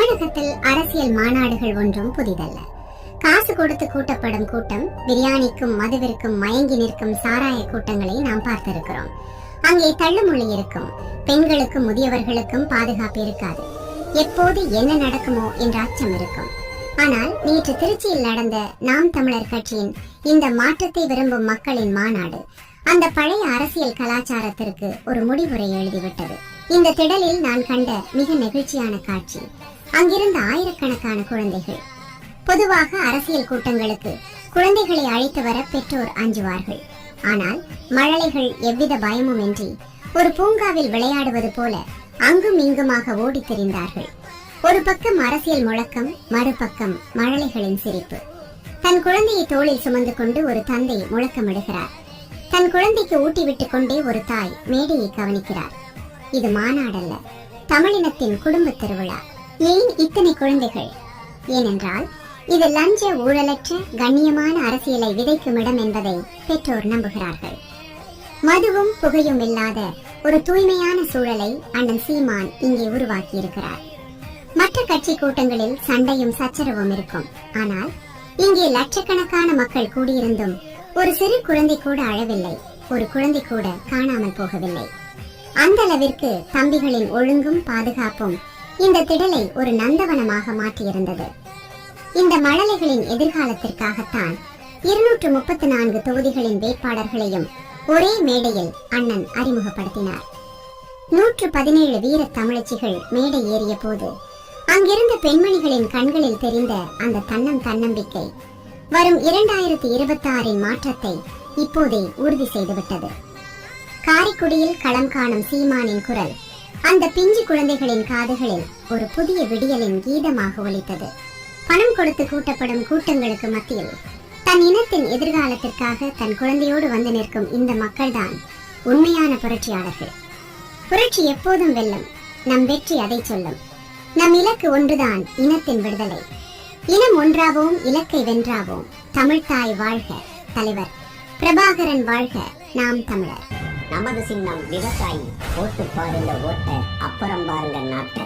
தமிழகத்தில் அரசியல் மாநாடுகள் ஒன்றும் புதிதல்ல. காசு கொடுத்து கூட்டப்படும் கூட்டம், பிரியாணிக்கும் மதுவிற்கும் மயங்கி நிற்கும் சாராய கூட்டங்களை நாம் பார்த்திருக்கிறோம். அங்கே தள்ளுமொழி இருக்கும். பெண்களுக்கும் முதியவர்களுக்கும் பாதுகாப்பு இருக்காது. எப்போது என்ன நடக்குமோ என்ற அச்சம் இருக்கும். ஆனால் நேற்று திருச்சியில் நடந்த நாம் தமிழர் கட்சியின் இந்த மாற்றத்தை விரும்பும் மக்களின் மாநாடு அந்த பழைய அரசியல் கலாச்சாரத்திற்கு ஒரு முடிவுரை எழுதிவிட்டது. இந்த திடலில் நான் கண்ட மிக நெகிழ்ச்சியான காட்சி, அங்கிருந்த ஆயிரக்கணக்கான குழந்தைகள். பொதுவாக அரசியல் கூட்டங்களுக்கு குழந்தைகளை அழைத்து வர பெற்றோர் அஞ்சுவார்கள். ஆனால் மழலைகள் எவ்வித பயமும் இன்றி ஒரு பூங்காவில் விளையாடுவது போல அங்கும் இங்குமாக ஓடித் திரிந்தார்கள். ஒரு பக்கம் அரசியல் முழக்கம், மறுபக்கம் மழலைகளின் சிரிப்பு. தன் குழந்தையை தோளில் சுமந்து கொண்டு ஒரு தந்தை முழக்கமிடுகிறார். தன் குழந்தைக்கு ஊட்டிவிட்டுக் கொண்டே ஒரு தாய் மேடையை கவனிக்கிறார். இது மாநாடல்ல, தமிழினத்தின் குடும்ப திருவிழா. ஏன் இத்தனை குழந்தைகள்? ஏனென்றால் இது லஞ்ச ஊழலற்ற கண்ணியமான அரசியலை விதைக்கும் இடம் என்பதை பெற்றோர் நம்புகிறார்கள். மதுவும் புகையும் இல்லாத ஒரு தூய்மையான சூழலை அண்ணன் சீமான் இங்கே உருவாக்கி இருக்கிறார். மற்ற கட்சி கூட்டங்களில் சண்டையும் சச்சரவும் இருக்கும். ஆனால் இங்கே லட்சக்கணக்கான மக்கள் கூடியிருந்தும் ஒரு சிறு குழந்தை கூட அழவில்லை, ஒரு குழந்தை கூட காணாமல் போகவில்லை. அந்த அளவிற்கு தம்பிகளின் ஒழுங்கும் பாதுகாப்பும் இந்த திடலை ஒரு நந்தவனமாக மாற்றியிருந்தது. இந்த மழலைகளின் எதிர்காலத்திற்காகத்தான் 234 தொகுதிகளின் வேட்பாளர்களையும் ஒரே மேடையில் அண்ணன் அறிமுகப்படுத்தினார். 117 வீர தமிழச்சிகள் மேடை ஏறிய போது அங்கிருந்த பெண்மணிகளின் கண்களில் தெரிந்த அந்த தன்னம்பிக்கை வரும் 2026 மாற்றத்தை இப்போதே உறுதி செய்துவிட்டது. காரைக்குடியில் களம் காணும் சீமானின் குரல் அந்த பிஞ்சு குழந்தைகளின் காதுகளில் ஒரு புதிய விடியலின் கீதமாக ஒலித்தது. பணம் கொடுத்து கூட்டப்படும் கூட்டங்களுக்கு மத்தியில் தன் இனத்தின் எதிர்காலத்திற்காக தன் குழந்தையோடு வந்து நிற்கும் இந்த மக்கள்தான் உண்மையான புரட்சியாளர்கள். புரட்சி எப்போதும் வெல்லும். நம் வெற்றி அதை சொல்லும். நம் இலக்கு ஒன்றுதான், இனத்தின் விடுதலை. இனம் ஒன்றாவோம், இலக்கை வென்றாவோம். தமிழ்தாய் வாழ்க, தலைவர் பிரபாகரன் வாழ்க, நாம் தமிழர். நமது சின்னம் விவசாயி. ஓட்டு பாருங்க ஓட்ட, அப்புறம் பாருங்க நாட்டை.